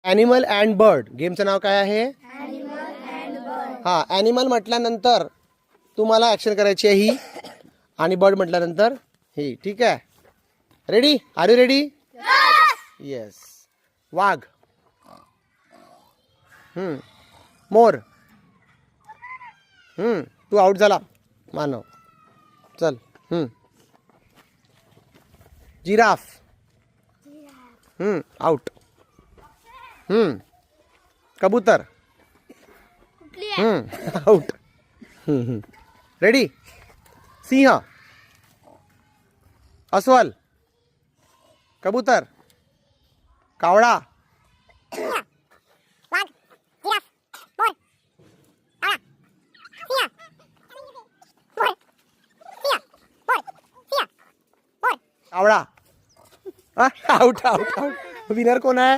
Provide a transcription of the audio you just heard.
Animal and bird. गेमचं नाव काय आहे? हा, ॲनिमल म्हटल्यानंतर तुम्हाला ॲक्शन करायची आहे ही, आणि बर्ड म्हटल्यानंतर ही. ठीक आहे, ready? Are you ready? Yes. वाघ. मोर. तू आउट झाला मानव. चल. जिराफ. आउट. कबूतर. आउट. रेडी? सिंह. अस्वल. कबूतर. कावळा. कावळा. Out out out. विनर कोण आहे?